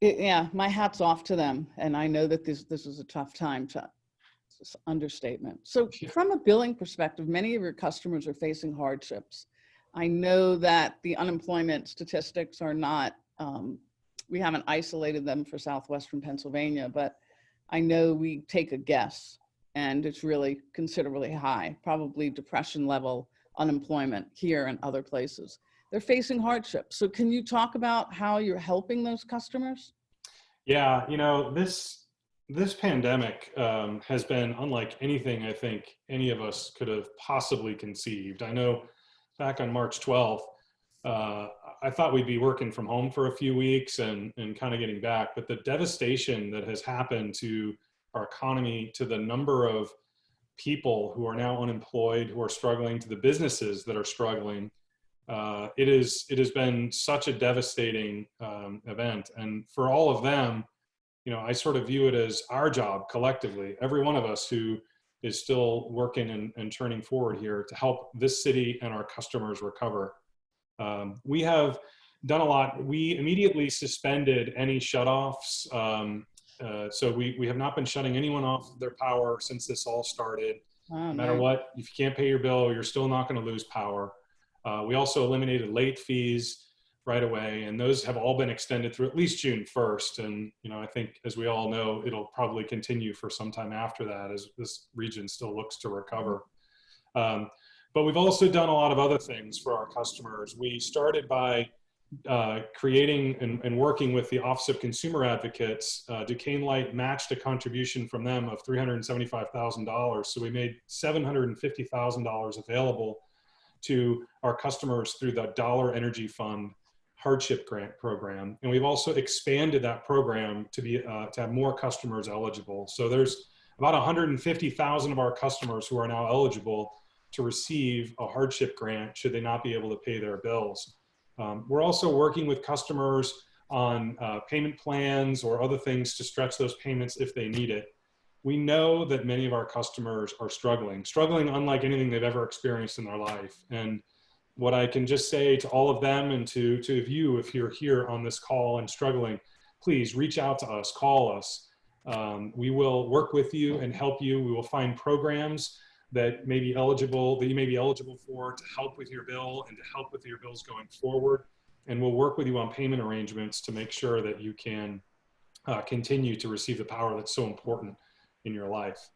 Yeah, my hat's off to them. And I know that this is a tough time to, it's an understatement. So from a billing perspective, many of your customers are facing hardships. I know that the unemployment statistics are not, we haven't isolated them for Southwestern Pennsylvania, but I know we take a guess and it's really considerably high, probably depression level unemployment here and other places. They're facing hardship. So can you talk about how you're helping those customers? Yeah, this pandemic has been unlike anything I think any of us could have possibly conceived. I know back on March 12th, I thought we'd be working from home for a few weeks and kind of getting back, but the devastation that has happened to our economy, to the number of people who are now unemployed, who are struggling, to the businesses that are struggling, it has been such a devastating event. And for all of them, I sort of view it as our job collectively, every one of us who is still working and turning forward here to help this city and our customers recover. We have done a lot. We immediately suspended any shutoffs. So we have not been shutting anyone off their power since this all started. No matter what, if you can't pay your bill, you're still not going to lose power. We also eliminated late fees right away, and those have all been extended through at least June 1st. And, I think, as we all know, it'll probably continue for some time after that as this region still looks to recover. But we've also done a lot of other things for our customers. We started by creating and working with the Office of Consumer Advocates. Duquesne Light matched a contribution from them of $375,000. So we made $750,000 available to our customers through the Dollar Energy Fund hardship grant program. And we've also expanded that program to have more customers eligible. So there's about 150,000 of our customers who are now eligible to receive a hardship grant should they not be able to pay their bills. We're also working with customers on payment plans or other things to stretch those payments if they need it. We know that many of our customers are struggling unlike anything they've ever experienced in their life. And what I can just say to all of them and to you, if you're here on this call and struggling, please reach out to us, call us. We will work with you and help you. We will find programs that you may be eligible for to help with your bill and to help with your bills going forward. And we'll work with you on payment arrangements to make sure that you can continue to receive the power that's so important in your life.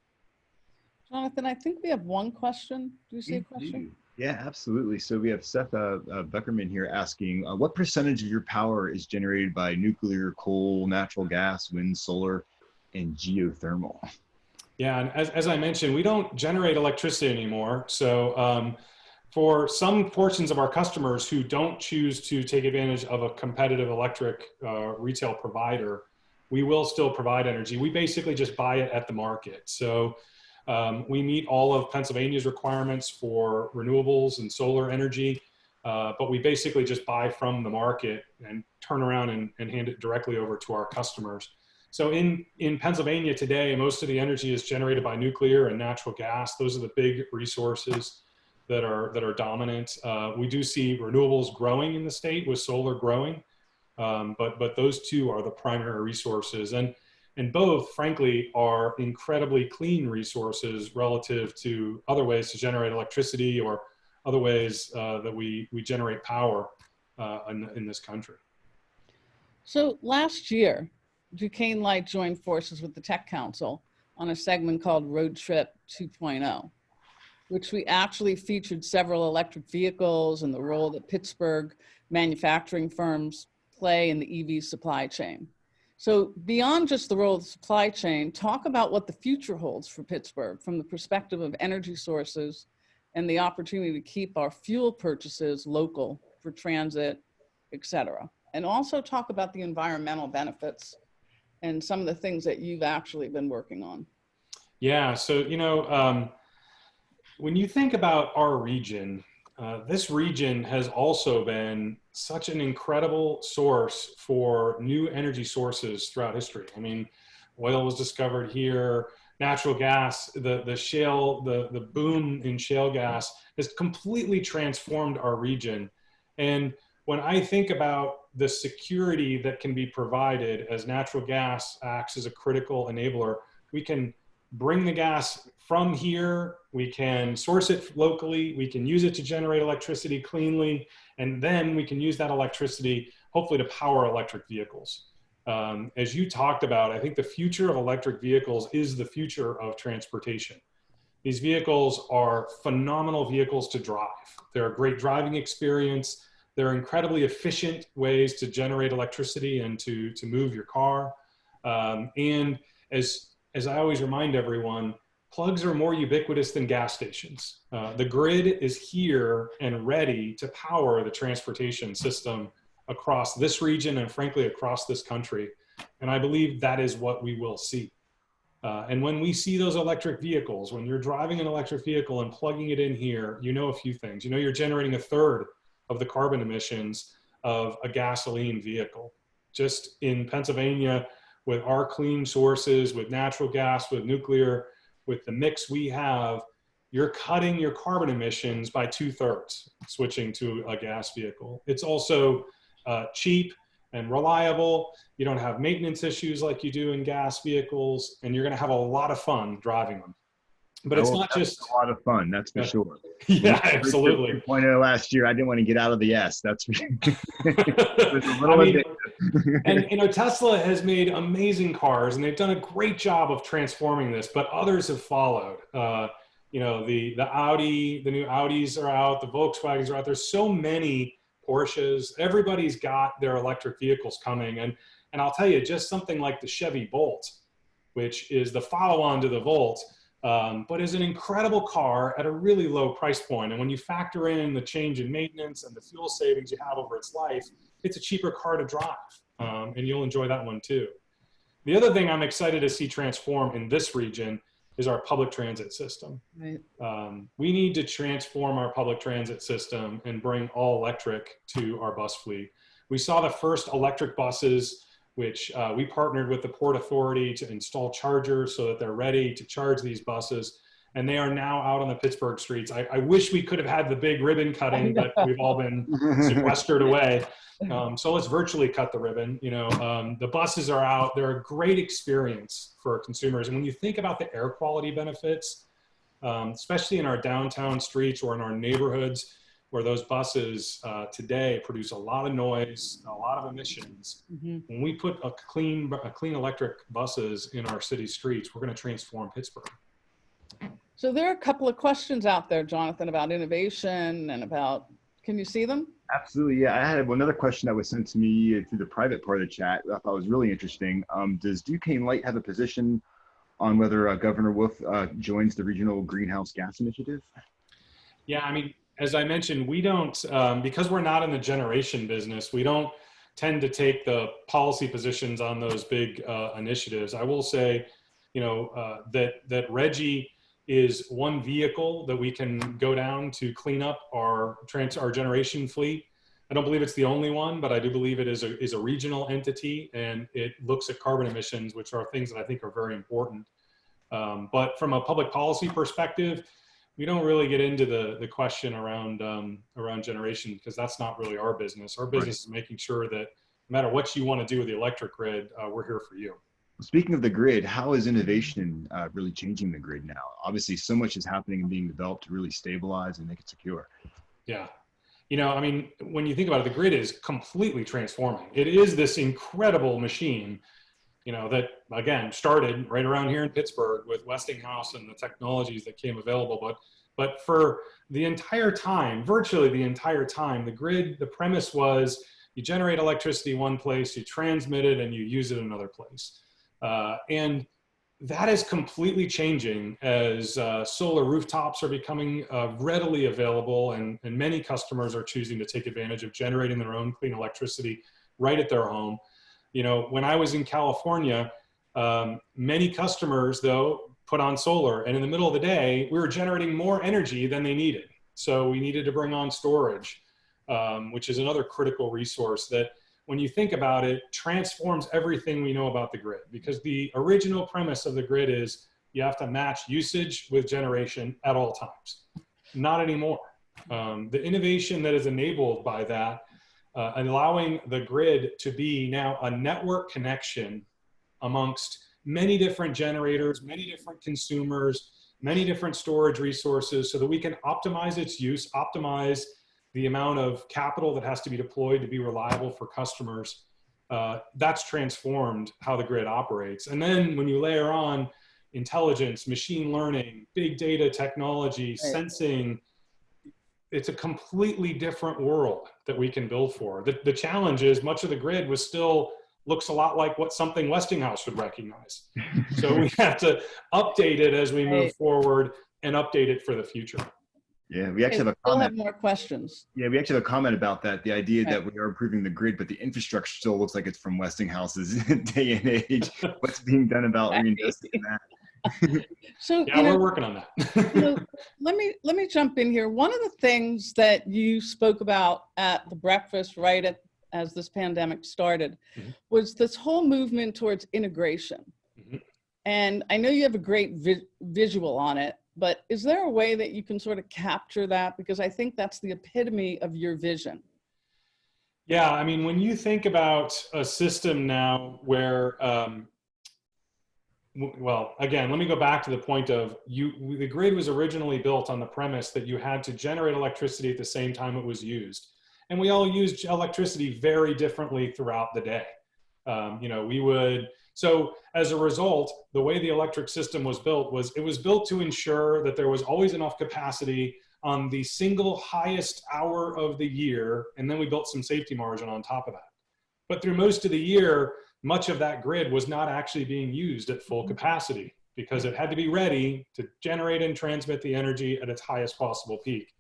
Jonathan, I think we have one question. Do you see a question? Yeah, absolutely. So we have Seth Beckerman here asking, what percentage of your power is generated by nuclear, coal, natural gas, wind, solar, and geothermal? Yeah, and as I mentioned, we don't generate electricity anymore. So for some portions of our customers who don't choose to take advantage of a competitive electric retail provider, we will still provide energy. We basically just buy it at the market. So we meet all of Pennsylvania's requirements for renewables and solar energy, but we basically just buy from the market and turn around and hand it directly over to our customers. So in Pennsylvania today, most of the energy is generated by nuclear and natural gas. Those are the big resources that are dominant. We do see renewables growing in the state with solar growing, but those two are the primary resources. And both, frankly, are incredibly clean resources relative to other ways to generate electricity or other ways that we generate power in this country. So last year, Duquesne Light joined forces with the Tech Council on a segment called Road Trip 2.0, which we actually featured several electric vehicles and the role that Pittsburgh manufacturing firms play in the EV supply chain. So beyond just the role of the supply chain, talk about what the future holds for Pittsburgh from the perspective of energy sources and the opportunity to keep our fuel purchases local for transit, et cetera. And also talk about the environmental benefits and some of the things that you've actually been working on. Yeah, so, when you think about our region, this region has also been such an incredible source for new energy sources throughout history. I mean, oil was discovered here, natural gas, the shale, the boom in shale gas has completely transformed our region. And when I think about the security that can be provided as natural gas acts as a critical enabler. We can bring the gas from here, we can source it locally, we can use it to generate electricity cleanly, and then we can use that electricity hopefully to power electric vehicles. As you talked about, I think the future of electric vehicles is the future of transportation. These vehicles are phenomenal vehicles to drive. They're a great driving experience. They're incredibly efficient ways to generate electricity and to move your car. And as I always remind everyone, plugs are more ubiquitous than gas stations. The grid is here and ready to power the transportation system across this region and frankly across this country. And I believe that is what we will see. And when we see those electric vehicles, when you're driving an electric vehicle and plugging it in here, you know a few things. You know you're generating a third of the carbon emissions of a gasoline vehicle. Just in Pennsylvania, with our clean sources, with natural gas, with nuclear, with the mix we have, you're cutting your carbon emissions by 2/3 switching to a gas vehicle. It's also cheap and reliable. You don't have maintenance issues like you do in gas vehicles, and you're gonna have a lot of fun driving them. But it's not just a lot of fun, that's for sure. Yeah, absolutely. 2.0 last year, I didn't want to get out of the S. That's for sure. It was a little addictive. And you know, Tesla has made amazing cars, and they've done a great job of transforming this. But others have followed. You know, the Audi, the new Audis are out, the Volkswagens are out. There's so many Porsches. Everybody's got their electric vehicles coming, and I'll tell you, just something like the Chevy Bolt, which is the follow-on to the Volt. But is an incredible car at a really low price point. And when you factor in the change in maintenance and the fuel savings you have over its life, it's a cheaper car to drive. And you'll enjoy that one too. The other thing I'm excited to see transform in this region is our public transit system. Right. We need to transform our public transit system and bring all electric to our bus fleet. We saw the first electric buses, which we partnered with the Port Authority to install chargers so that they're ready to charge these buses. And they are now out on the Pittsburgh streets. I wish we could have had the big ribbon cutting, but we've all been sequestered away. So let's virtually cut the ribbon. You know, the buses are out. They're a great experience for consumers. And when you think about the air quality benefits, especially in our downtown streets or in our neighborhoods, where those buses today produce a lot of noise, a lot of emissions. Mm-hmm. When we put a clean electric buses in our city streets, we're going to transform Pittsburgh. So there are a couple of questions out there, Jonathan, about innovation and about, can you see them? Absolutely, yeah. I had another question that was sent to me through the private part of the chat that I thought was really interesting. Does Duquesne Light have a position on whether Governor Wolf joins the Regional Greenhouse Gas Initiative? Yeah, I mean, as I mentioned, we don't, because we're not in the generation business, we don't tend to take the policy positions on those big initiatives. I will say, you know, that Reggie is one vehicle that we can go down to clean up our generation fleet. I don't believe it's the only one, but I do believe it is a regional entity, and it looks at carbon emissions, which are things that I think are very important. But from a public policy perspective, we don't really get into the question around generation, because that's not really our business. Our business is making sure that no matter what you want to do with the electric grid, we're here for you. Speaking of the grid, how is innovation really changing the grid now? Obviously, so much is happening and being developed to really stabilize and make it secure. Yeah. You know, I mean, when you think about it, the grid is completely transforming. It is this incredible machine, you know, that, again, started right around here in Pittsburgh with Westinghouse and the technologies that came available. But for the entire time, virtually the entire time, the grid, the premise was you generate electricity one place, you transmit it, and you use it another place. And that is completely changing as solar rooftops are becoming readily available, and many customers are choosing to take advantage of generating their own clean electricity right at their home. You know, when I was in California, many customers, though, put on solar, and in the middle of the day, we were generating more energy than they needed. So we needed to bring on storage, which is another critical resource that, when you think about it, transforms everything we know about the grid, because the original premise of the grid is you have to match usage with generation at all times. Not anymore. The innovation that is enabled by that allowing the grid to be now a network connection amongst many different generators, many different consumers, many different storage resources, so that we can optimize its use, optimize the amount of capital that has to be deployed to be reliable for customers. That's transformed how the grid operates. And then when you layer on intelligence, machine learning, big data technology, sensing, it's a completely different world that we can build for. The challenge is much of the grid looks a lot like what something Westinghouse would recognize. So we have to update it as we move forward and update it for the future. Yeah, we actually have a Still comment. have more questions. Yeah, we actually have a comment about that. The idea that we are improving the grid, but the infrastructure still looks like it's from Westinghouse's day and age. What's being done about reinvesting in that? So yeah, we're working on that. let me jump in here. One of the things that you spoke about at the breakfast as this pandemic started was this whole movement towards integration. And I know you have a great visual on it, but is there a way that you can sort of capture that? Because I think that's the epitome of your vision. Yeah, I mean, when you think about a system now where, well, again, let me go back to the point of the grid was originally built on the premise that you had to generate electricity at the same time it was used. And we all used electricity very differently throughout the day. So as a result, the way the electric system was built was it was built to ensure that there was always enough capacity on the single highest hour of the year. And then we built some safety margin on top of that. But through most of the year, much of that grid was not actually being used at full capacity because it had to be ready to generate and transmit the energy at its highest possible peak.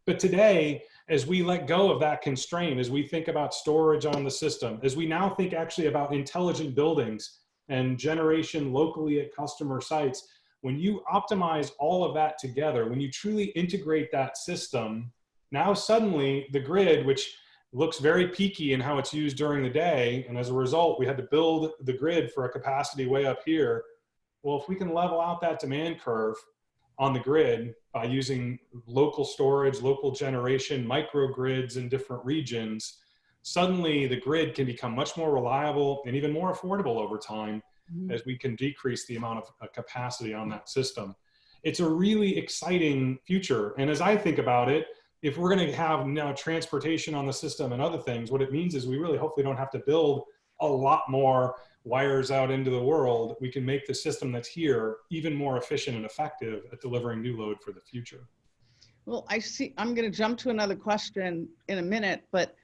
But today, as we let go of that constraint, as we think about storage on the system, as we now think actually about intelligent buildings and generation locally at customer sites, when you optimize all of that together, when you truly integrate that system, now suddenly the grid, which looks very peaky in how it's used during the day, and as a result, we had to build the grid for a capacity way up here. Well, if we can level out that demand curve on the grid by using local storage, local generation, microgrids in different regions, suddenly the grid can become much more reliable and even more affordable over time as we can decrease the amount of capacity on that system. It's a really exciting future. And as I think about it, if we're going to have now transportation on the system and other things, what it means is we really hopefully don't have to build a lot more wires out into the world. We can make the system that's here even more efficient and effective at delivering new load for the future. Well, I'm going to jump to another question in a minute, but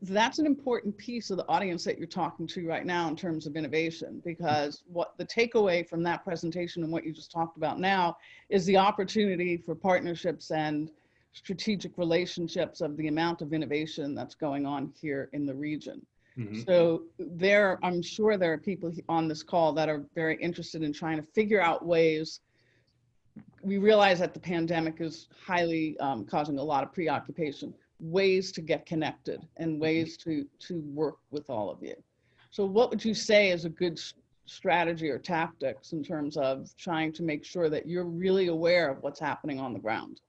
that's an important piece of the audience that you're talking to right now in terms of innovation, because what the takeaway from that presentation and what you just talked about now is the opportunity for partnerships and strategic relationships of the amount of innovation that's going on here in the region. So I'm sure there are people on this call that are very interested in trying to figure out ways. We realize that the pandemic is highly causing a lot of preoccupation, ways to get connected and ways to work with all of you. So what would you say is a good strategy or tactics in terms of trying to make sure that you're really aware of what's happening on the ground?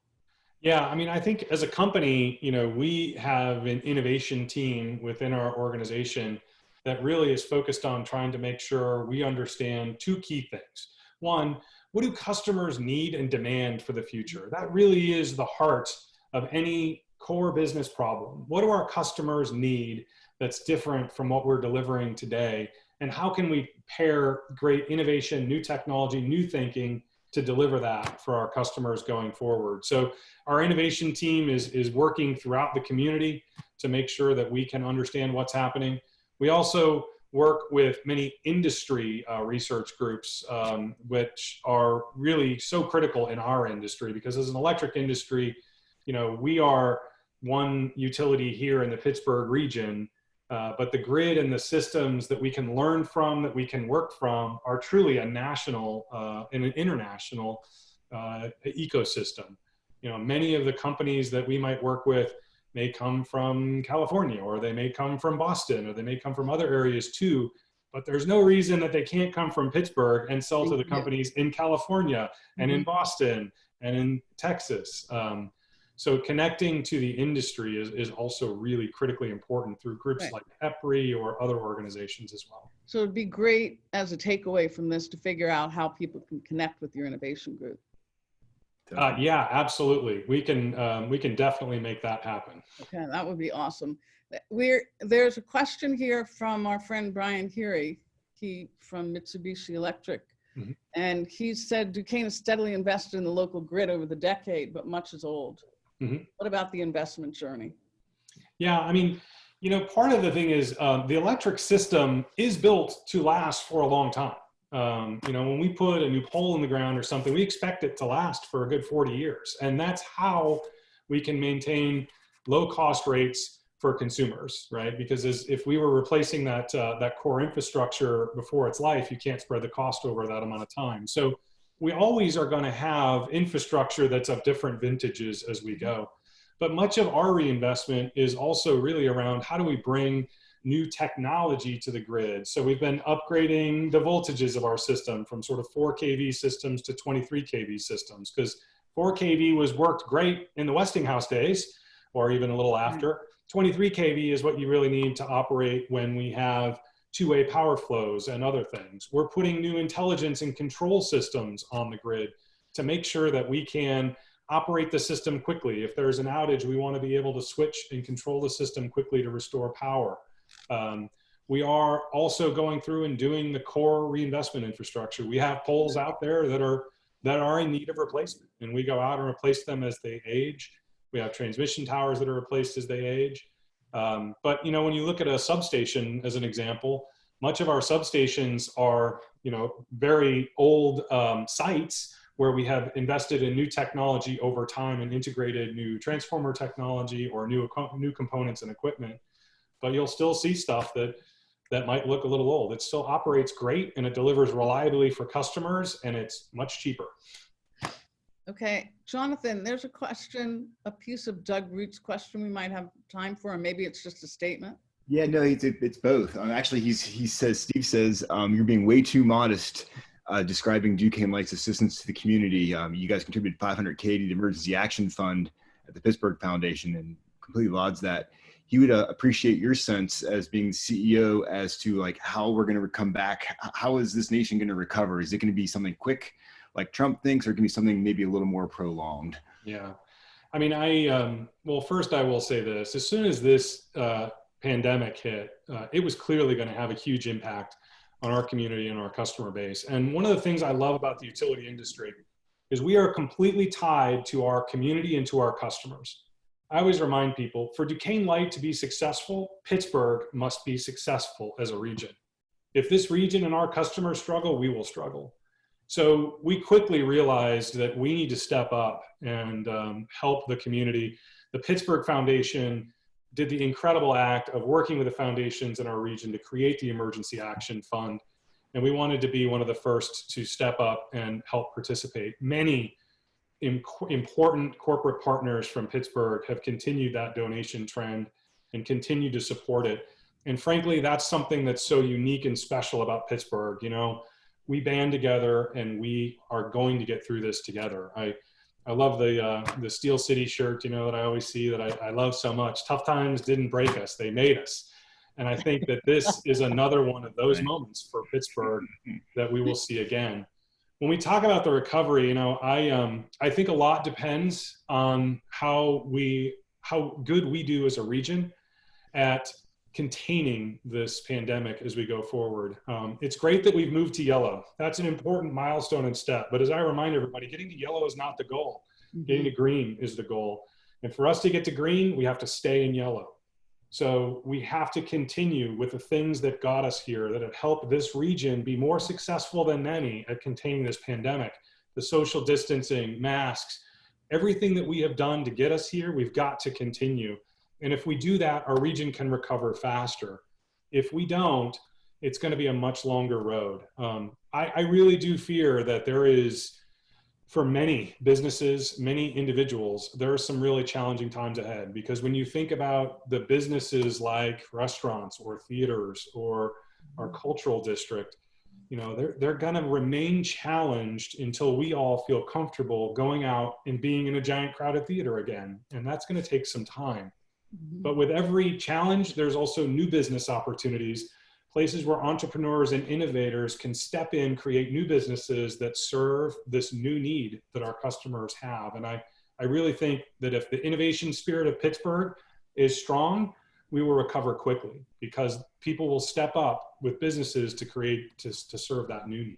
Yeah, I mean, I think as a company, we have an innovation team within our organization that really is focused on trying to make sure we understand two key things. One, what do customers need and demand for the future? That really is the heart of any core business problem. What do our customers need that's different from what we're delivering today? And how can we pair great innovation, new technology, new thinking to deliver that for our customers going forward? So our innovation team is working throughout the community to make sure that we can understand what's happening. We also work with many industry research groups, which are really so critical in our industry, because as an electric industry, we are one utility here in the Pittsburgh region, but the grid and the systems that we can learn from, that we can work from, are truly a national and an international ecosystem. Many of the companies that we might work with may come from California, or they may come from Boston, or they may come from other areas too, but there's no reason that they can't come from Pittsburgh and sell to the companies in California and in Boston and in Texas. So connecting to the industry is also really critically important through groups Right. like EPRI or other organizations as well. So it'd be great as a takeaway from this to figure out how people can connect with your innovation group. Yeah, absolutely. We can definitely make that happen. Okay, that would be awesome. There's a question here from our friend Brian Heary, he from Mitsubishi Electric. Mhm. And he said Duquesne has steadily invested in the local grid over the decade, but much is old. Mhm. What about the investment journey? Yeah, I mean, part of the thing is the electric system is built to last for a long time. When we put a new pole in the ground or something, we expect it to last for a good 40 years. And that's how we can maintain low cost rates for consumers, right? Because if we were replacing that core infrastructure before its life, you can't spread the cost over that amount of time. So we always are going to have infrastructure that's of different vintages as we go. But much of our reinvestment is also really around how do we bring new technology to the grid. So we've been upgrading the voltages of our system from sort of 4 kV systems to 23 kV systems, because 4 kV worked great in the Westinghouse days, or even a little after. 23 kV is what you really need to operate when we have two-way power flows and other things. We're putting new intelligence and control systems on the grid to make sure that we can operate the system quickly. If there's an outage, we want to be able to switch and control the system quickly to restore power. We are also going through and doing the core reinvestment infrastructure. We have poles out there that are in need of replacement, and we go out and replace them as they age. We have transmission towers that are replaced as they age. But when you look at a substation as an example, much of our substations are very old sites where we have invested in new technology over time and integrated new transformer technology or new components and equipment. But you'll still see stuff that might look a little old. It still operates great and it delivers reliably for customers, and it's much cheaper. Okay, Jonathan, there's a question, a piece of Doug Root's question we might have time for, or maybe it's just a statement. Yeah, no, it's both. Actually, Steve says, you're being way too modest describing Duquesne Light's assistance to the community. You guys contributed $500K to the Emergency Action Fund at the Pittsburgh Foundation, and completely lauds that. He would appreciate your sense as being CEO as to like how we're going to come back. How is this nation going to recover? Is it going to be something quick like Trump thinks, or can be something maybe a little more prolonged? Yeah. I mean, well, first I will say this. As soon as this pandemic hit, it was clearly going to have a huge impact on our community and our customer base. And one of the things I love about the utility industry is we are completely tied to our community and to our customers. I always remind people, for Duquesne Light to be successful, Pittsburgh must be successful as a region. If this region and our customers struggle, we will struggle. So we quickly realized that we need to step up and help the community. The Pittsburgh Foundation did the incredible act of working with the foundations in our region to create the Emergency Action Fund. And we wanted to be one of the first to step up and help participate. Many important corporate partners from Pittsburgh have continued that donation trend and continue to support it. And frankly, that's something that's so unique and special about Pittsburgh. We band together and we are going to get through this together. I love the Steel City shirt, that I always see that I love so much. Tough times didn't break us, they made us. And I think that this is another one of those moments for Pittsburgh that we will see again. When we talk about the recovery, I think a lot depends on how good we do as a region at containing this pandemic as we go forward. It's great that we've moved to yellow. That's an important milestone and step. But as I remind everybody, getting to yellow is not the goal. Getting to green is the goal. And for us to get to green, we have to stay in yellow. So we have to continue with the things that got us here, that have helped this region be more successful than many at containing this pandemic. The social distancing, masks, everything that we have done to get us here, we've got to continue. And if we do that, our region can recover faster. If we don't, it's going to be a much longer road. I really do fear that there is, for many businesses, many individuals, there are some really challenging times ahead, because when you think about the businesses like restaurants or theaters or our cultural district, you know, they're going to remain challenged until we all feel comfortable going out and being in a giant crowded theater again. And that's going to take some time. But with every challenge, there's also new business opportunities, places where entrepreneurs and innovators can step in, create new businesses that serve this new need that our customers have. And I really think that if the innovation spirit of Pittsburgh is strong, we will recover quickly because people will step up with businesses to create, to serve that new need.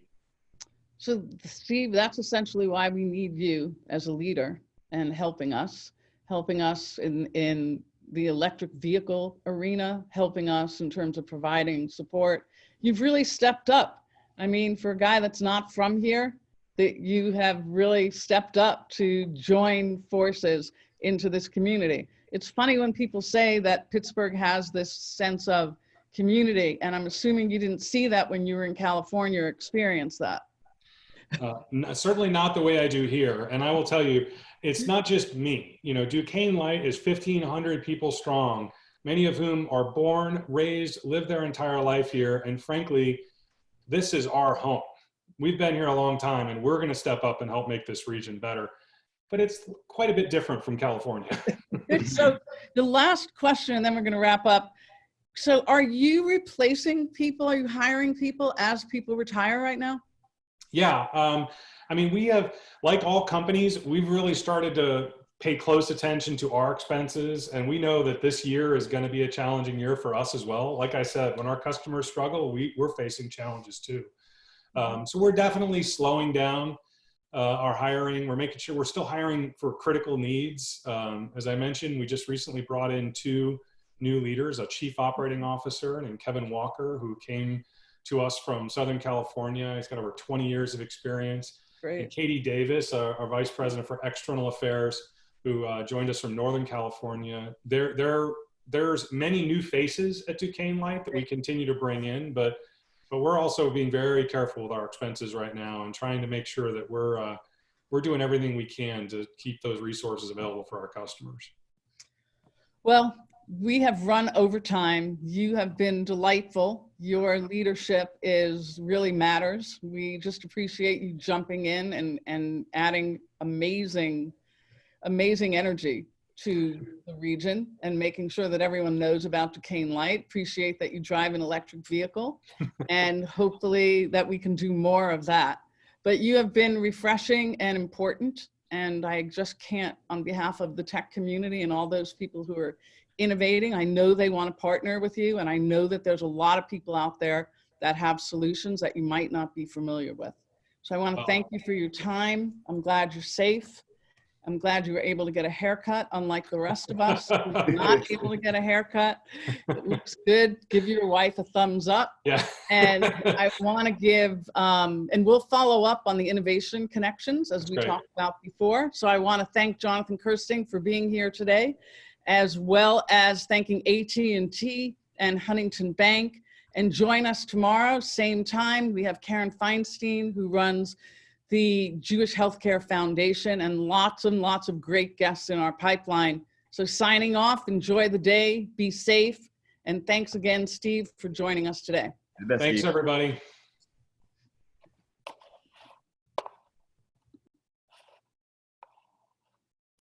So Steve, that's essentially why we need you as a leader and helping us in the electric vehicle arena, helping us in terms of providing support. You've really stepped up. I mean, for a guy that's not from here, that you have really stepped up to join forces into this community. It's funny when people say that Pittsburgh has this sense of community, and I'm assuming you didn't see that when you were in California or experienced that. Certainly not the way I do here. And I will tell you, it's not just me. You know, Duquesne Light is 1,500 people strong, many of whom are born, raised, lived their entire life here. And frankly, this is our home. We've been here a long time, and we're going to step up and help make this region better. But it's quite a bit different from California. So the last question, and then we're going to wrap up. So are you replacing people? Are you hiring people as people retire right now? Yeah. I mean, we have, like all companies, we've really started to pay close attention to our expenses. And we know that this year is going to be a challenging year for us as well. Like I said, when our customers struggle, we're facing challenges too. So we're definitely slowing down our hiring. We're making sure we're still hiring for critical needs. As I mentioned, we just recently brought in 2 new leaders, a chief operating officer and Kevin Walker, who came to us from Southern California. He's got over 20 years of experience. Great. And Katie Davis, our vice president for external affairs, who joined us from Northern California. There's many new faces at Duquesne Light that we continue to bring in, but we're also being very careful with our expenses right now and trying to make sure that we're doing everything we can to keep those resources available for our customers. Well, we have run over time. You have been delightful. Your leadership really matters. We just appreciate you jumping in and adding amazing energy to the region and making sure that everyone knows about Duquesne Light. Appreciate that you drive an electric vehicle and hopefully that we can do more of that. But you have been refreshing and important. And I just can't, on behalf of the tech community and all those people who are innovating, I know they want to partner with you. And I know that there's a lot of people out there that have solutions that you might not be familiar with. So I want to thank you for your time. I'm glad you're safe. I'm glad you were able to get a haircut, unlike the rest of us who are not able to get a haircut. It looks good. Give your wife a thumbs up. Yeah. And I want to give, and we'll follow up on the innovation connections as we talked about before. So I want to thank Jonathan Kirsting for being here today, as well as thanking AT&T and Huntington Bank. And join us tomorrow, same time. We have Karen Feinstein, who runs the Jewish Healthcare Foundation, and lots of great guests in our pipeline. So signing off, enjoy the day, be safe, and thanks again, Steve, for joining us today. Thanks, everybody.